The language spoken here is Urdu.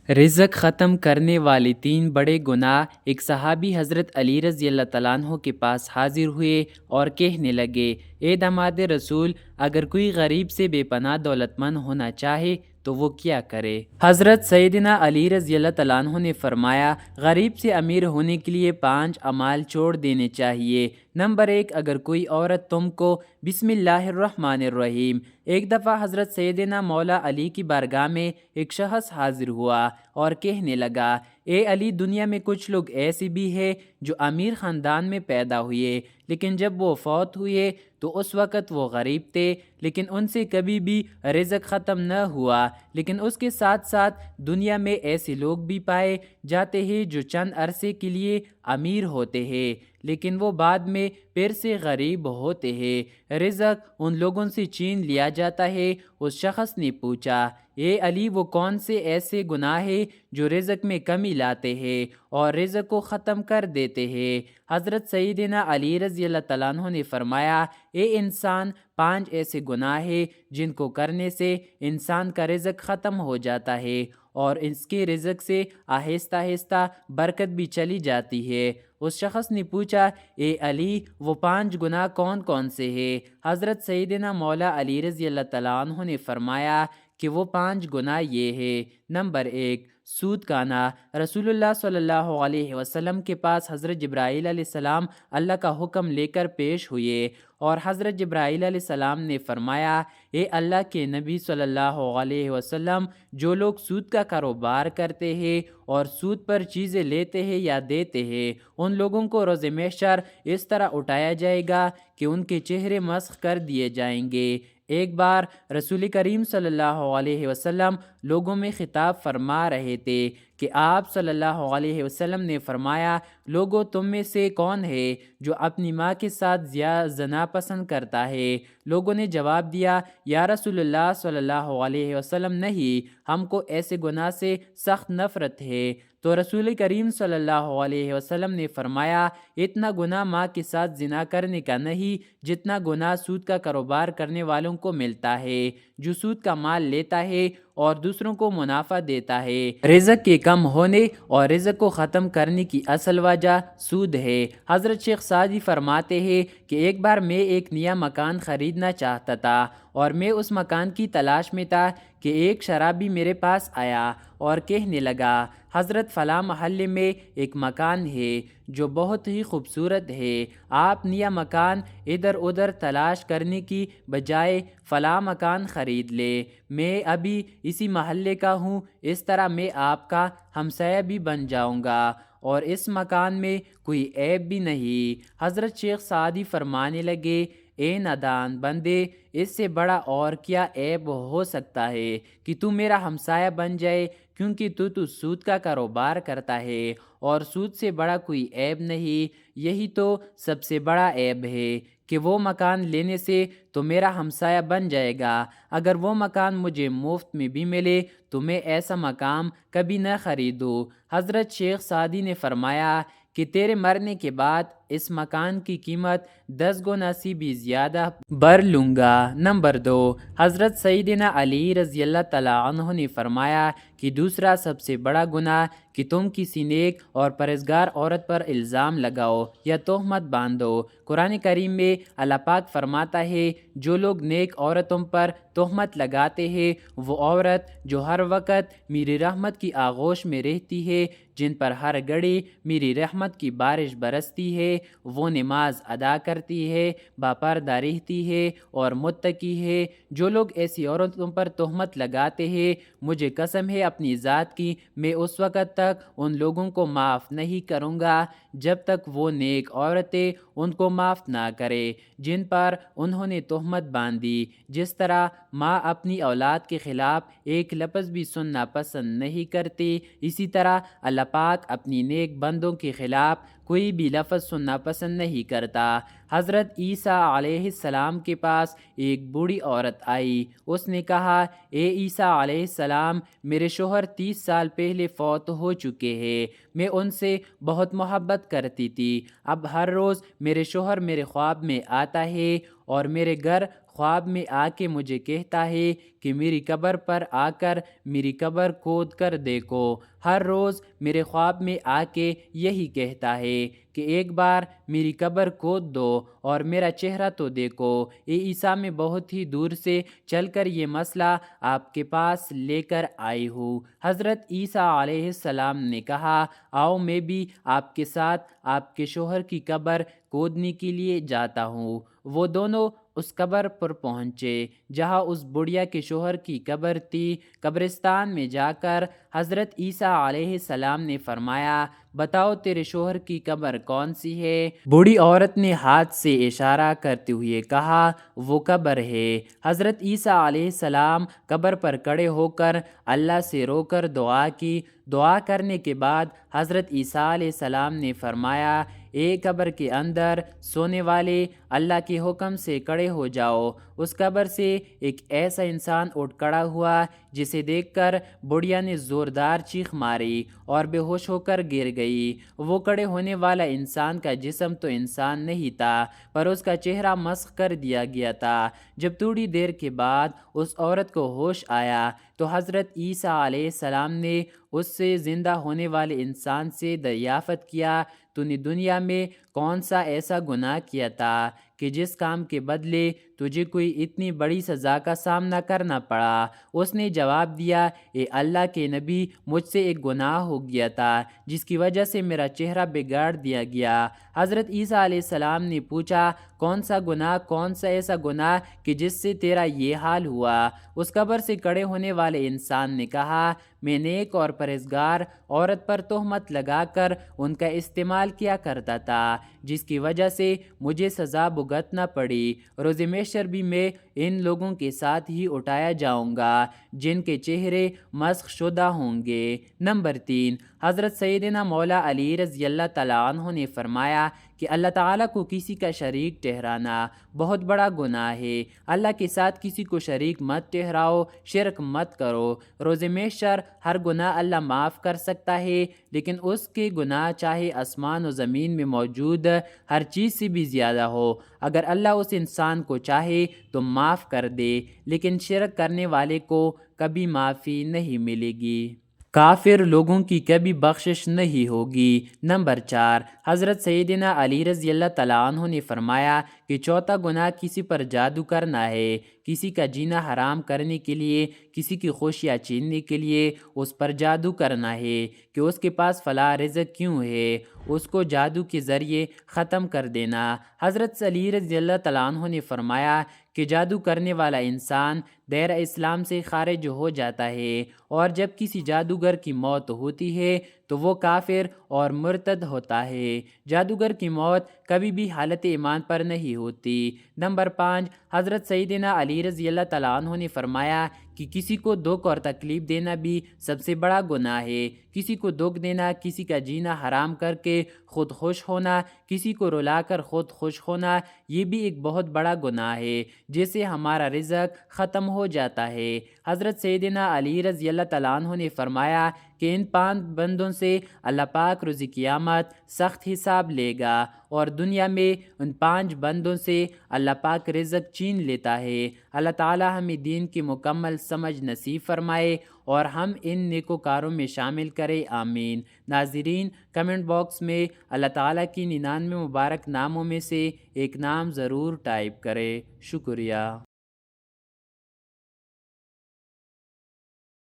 رزق ختم کرنے والے تین بڑے گناہ۔ ایک صحابی حضرت علی رضی اللہ تعالیٰ عنہ کے پاس حاضر ہوئے اور کہنے لگے، اے داماد رسول، اگر کوئی غریب سے بے پناہ دولت مند ہونا چاہے تو وہ کیا کرے؟ حضرت سیدنا علی رضی اللہ تعالیٰ عنہ نے فرمایا، غریب سے امیر ہونے کے لیے 5 اعمال چھوڑ دینے چاہیے۔ نمبر 1، اگر کوئی عورت تم کو بسم اللہ الرحمن الرحیم۔ ایک دفعہ حضرت سیدنا مولا علی کی بارگاہ میں ایک شخص حاضر ہوا اور کہنے لگا، اے علی، دنیا میں کچھ لوگ ایسے بھی ہیں جو امیر خاندان میں پیدا ہوئے، لیکن جب وہ فوت ہوئے تو اس وقت وہ غریب تھے، لیکن ان سے کبھی بھی رزق ختم نہ ہوا۔ لیکن اس کے ساتھ ساتھ دنیا میں ایسے لوگ بھی پائے جاتے ہیں جو چند عرصے کے لیے امیر ہوتے ہیں، لیکن وہ بعد میں پھر سے غریب ہوتے ہیں، رزق ان لوگوں سے چھین لیا جاتا ہے۔ اس شخص نے پوچھا، اے علی، وہ کون سے ایسے گناہ ہیں جو رزق میں کمی لاتے ہیں اور رزق کو ختم کر دیتے ہیں؟ حضرت سیدنا علی رضی اللہ تعالیٰ عنہ نے فرمایا، اے انسان، 5 ایسے گناہ ہیں جن کو کرنے سے انسان کا رزق ختم ہو جاتا ہے اور اس کے رزق سے آہستہ آہستہ برکت بھی چلی جاتی ہے۔ اس شخص نے پوچھا، اے علی، وہ 5 گناہ کون کون سے ہیں؟ حضرت سیدنا مولا علی رضی اللہ تعالیٰ عنہ نے فرمایا کہ وہ 5 گناہ یہ ہیں۔ نمبر 1، سود کھانا۔ رسول اللہ صلی اللہ علیہ وسلم کے پاس حضرت جبرائیل علیہ السلام اللہ کا حکم لے کر پیش ہوئے اور حضرت جبرائیل علیہ السلام نے فرمایا، اے اللہ کے نبی صلی اللہ علیہ وسلم، جو لوگ سود کا کاروبار کرتے ہیں اور سود پر چیزیں لیتے ہیں یا دیتے ہیں، ان لوگوں کو روز محشر اس طرح اٹھایا جائے گا کہ ان کے چہرے مسخ کر دیے جائیں گے۔ ایک بار رسول کریم صلی اللہ علیہ وسلم لوگوں میں خطاب فرما رہے تھے کہ آپ صلی اللہ علیہ وسلم نے فرمایا، لوگوں، تم میں سے کون ہے جو اپنی ماں کے ساتھ زنا پسند کرتا ہے؟ لوگوں نے جواب دیا، یا رسول اللہ صلی اللہ علیہ وسلم، نہیں، ہم کو ایسے گناہ سے سخت نفرت ہے۔ تو رسول کریم صلی اللہ علیہ وسلم نے فرمایا، اتنا گناہ ماں کے ساتھ زنا کرنے کا نہیں جتنا گناہ سود کا کاروبار کرنے والوں کو ملتا ہے، جو سود کا مال لیتا ہے اور دوسروں کو منافع دیتا ہے۔ رزق کے کم ہونے اور رزق کو ختم کرنے کی اصل وجہ سود ہے۔ حضرت شیخ سعدی فرماتے ہیں کہ ایک بار میں ایک نیا مکان خریدنا چاہتا تھا اور میں اس مکان کی تلاش میں تھا کہ ایک شرابی میرے پاس آیا اور کہنے لگا، حضرت، فلاں محلے میں ایک مکان ہے جو بہت ہی خوبصورت ہے، آپ نیا مکان ادھر ادھر تلاش کرنے کی بجائے فلاں مکان خرید لیں، میں ابھی اسی محلے کا ہوں، اس طرح میں آپ کا ہمسایہ بھی بن جاؤں گا اور اس مکان میں کوئی عیب بھی نہیں۔ حضرت شیخ سعدی فرمانے لگے، اے نادان بندے، اس سے بڑا اور کیا عیب ہو سکتا ہے کہ تو میرا ہمسایہ بن جائے، کیونکہ تو سود کا کاروبار کرتا ہے اور سود سے بڑا کوئی عیب نہیں۔ یہی تو سب سے بڑا عیب ہے کہ وہ مکان لینے سے تو میرا ہمسایہ بن جائے گا، اگر وہ مکان مجھے مفت میں بھی ملے تو میں ایسا مکان کبھی نہ خریدوں۔ حضرت شیخ سعدی نے فرمایا کہ تیرے مرنے کے بعد اس مکان کی قیمت 10 گنا سے بھی زیادہ بڑھ لوں گا۔ نمبر 2، حضرت سیدنا علی رضی اللہ تعالیٰ عنہ نے فرمایا کہ دوسرا سب سے بڑا گناہ کہ تم کسی نیک اور پرہیزگار عورت پر الزام لگاؤ یا تہمت باندھو۔ قرآن کریم میں اللہ پاک فرماتا ہے، جو لوگ نیک عورتوں پر تہمت لگاتے ہیں، وہ عورت جو ہر وقت میری رحمت کی آغوش میں رہتی ہے، جن پر ہر گھڑی میری رحمت کی بارش برستی ہے، وہ نماز ادا کرتی ہے، باپردہ رہتی ہے اور متقی ہے۔ جو لوگ ایسی عورتوں پر تہمت لگاتے ہیں، مجھے قسم ہے اپنی ذات کی، میں اس وقت تک ان لوگوں کو معاف نہیں کروں گا جب تک وہ نیک عورتیں ان کو معاف نہ کرے جن پر انہوں نے تہمت باندھی۔ جس طرح ماں اپنی اولاد کے خلاف ایک لفظ بھی سننا پسند نہیں کرتی، اسی طرح اللہ پاک اپنی نیک بندوں کے خلاف کوئی بھی لفظ سننا پسند نہیں کرتا۔ حضرت عیسیٰ علیہ السلام کے پاس ایک بوڑھی عورت آئی، اس نے کہا، اے عیسیٰ علیہ السلام، میرے شوہر 30 سال پہلے فوت ہو چکے ہیں، میں ان سے بہت محبت کرتی تھی، اب ہر روز میرے شوہر میرے خواب میں آتا ہے اور میرے گھر خواب میں آ کے مجھے کہتا ہے کہ میری قبر پر آ کر میری قبر کھود کر دیکھو۔ ہر روز میرے خواب میں آ کے یہی کہتا ہے کہ ایک بار میری قبر کھود دو اور میرا چہرہ تو دیکھو۔ اے عیسیٰ، میں بہت ہی دور سے چل کر یہ مسئلہ آپ کے پاس لے کر آئی ہوں۔ حضرت عیسیٰ علیہ السلام نے کہا، آؤ میں بھی آپ کے ساتھ آپ کے شوہر کی قبر کھودنے کے لیے جاتا ہوں۔ وہ دونوں اس قبر پر پہنچے جہاں اس بڑھیا کے شوہر کی قبر تھی۔ قبرستان میں جا کر حضرت عیسیٰ علیہ السلام نے فرمایا، بتاؤ تیرے شوہر کی قبر کون سی ہے؟ بوڑھی عورت نے ہاتھ سے اشارہ کرتے ہوئے کہا، وہ قبر ہے۔ حضرت عیسیٰ علیہ السلام قبر پر کھڑے ہو کر اللہ سے رو کر دعا کی۔ دعا کرنے کے بعد حضرت عیسیٰ علیہ السلام نے فرمایا، اے قبر کے اندر سونے والے، اللہ کے حکم سے کھڑے ہو جاؤ۔ اس قبر سے ایک ایسا انسان اٹھ کھڑا ہوا جسے دیکھ کر بڑھیا نے زوردار چیخ ماری اور بے ہوش ہو کر گر گئی۔ وہ کھڑے ہونے والا انسان کا جسم تو انسان نہیں تھا، پر اس کا چہرہ مسخ کر دیا گیا تھا۔ جب تھوڑی دیر کے بعد اس عورت کو ہوش آیا تو حضرت عیسیٰ علیہ السلام نے اس سے زندہ ہونے والے انسان سے دریافت کیا، تو نے دنیا میں کون سا ایسا گناہ کیا تھا کہ جس کام کے بدلے تجھے کوئی اتنی بڑی سزا کا سامنا کرنا پڑا؟ اس نے جواب دیا، اے اللہ کے نبی، مجھ سے ایک گناہ ہو گیا تھا جس کی وجہ سے میرا چہرہ بگاڑ دیا گیا۔ حضرت عیسیٰ علیہ السلام نے پوچھا، کون سا گناہ، کون سا ایسا گناہ کہ جس سے تیرا یہ حال ہوا؟ اس قبر سے کھڑے ہونے والے انسان نے کہا، میں نیک اور پرہیزگار عورت پر تہمت لگا کر ان کا استعمال کیا کرتا تھا، جس کی وجہ سے مجھے سزا بھگتنا پڑی۔ روز محشر بھی میں ان لوگوں کے ساتھ ہی اٹھایا جاؤں گا جن کے چہرے مسخ شدہ ہوں گے۔ نمبر 3، حضرت سیدنا مولا علی رضی اللہ تعالیٰ عنہ نے فرمایا کہ اللہ تعالیٰ کو کسی کا شریک ٹھہرانا بہت بڑا گناہ ہے۔ اللہ کے ساتھ کسی کو شریک مت ٹھہراؤ، شرک مت کرو۔ روز محشر ہر گناہ اللہ معاف کر سکتا ہے، لیکن اس کے گناہ چاہے آسمان و زمین میں موجود ہر چیز سے بھی زیادہ ہو، اگر اللہ اس انسان کو چاہے تو معاف کر دے، لیکن شرک کرنے والے کو کبھی معافی نہیں ملے گی۔ کافر لوگوں کی کبھی بخشش نہیں ہوگی۔ نمبر 4، حضرت سیدنا علی رضی اللہ تعالیٰ عنہ نے فرمایا کہ چوتھا گناہ کسی پر جادو کرنا ہے۔ کسی کا جینا حرام کرنے کے لیے، کسی کی خوشیاں چھیننے کے لیے اس پر جادو کرنا ہے کہ اس کے پاس فلاں رزق کیوں ہے، اس کو جادو کے ذریعے ختم کر دینا۔ حضرت علی رضی اللہ تعالیٰ عنہ نے فرمایا کہ جادو کرنے والا انسان دائرہ اسلام سے خارج ہو جاتا ہے، اور جب کسی جادوگر کی موت ہوتی ہے تو وہ کافر اور مرتد ہوتا ہے۔ جادوگر کی موت کبھی بھی حالت ایمان پر نہیں ہوتی۔ نمبر 5، حضرت سیدنا علی رضی اللہ تعالیٰ عنہ نے فرمایا کہ کسی کو دکھ اور تکلیف دینا بھی سب سے بڑا گناہ ہے۔ کسی کو دکھ دینا، کسی کا جینا حرام کر کے خود خوش ہونا، کسی کو رلا کر خود خوش ہونا، یہ بھی ایک بہت بڑا گناہ ہے جس سے ہمارا رزق ختم ہو جاتا ہے۔ حضرت سیدنا علی رضی اللہ تعالیٰ عنہ نے فرمایا کہ ان 5 بندوں سے اللہ پاک روز قیامت سخت حساب لے گا، اور دنیا میں ان 5 بندوں سے اللہ پاک رزق چھین لیتا ہے۔ اللہ تعالی ہمیں دین کی مکمل سمجھ نصیب فرمائے اور ہم ان نیکوکاروں میں شامل کرے، آمین۔ ناظرین، کمنٹ باکس میں اللہ تعالیٰ کی 99 مبارک ناموں میں سے ایک نام ضرور ٹائپ کرے۔ شکریہ۔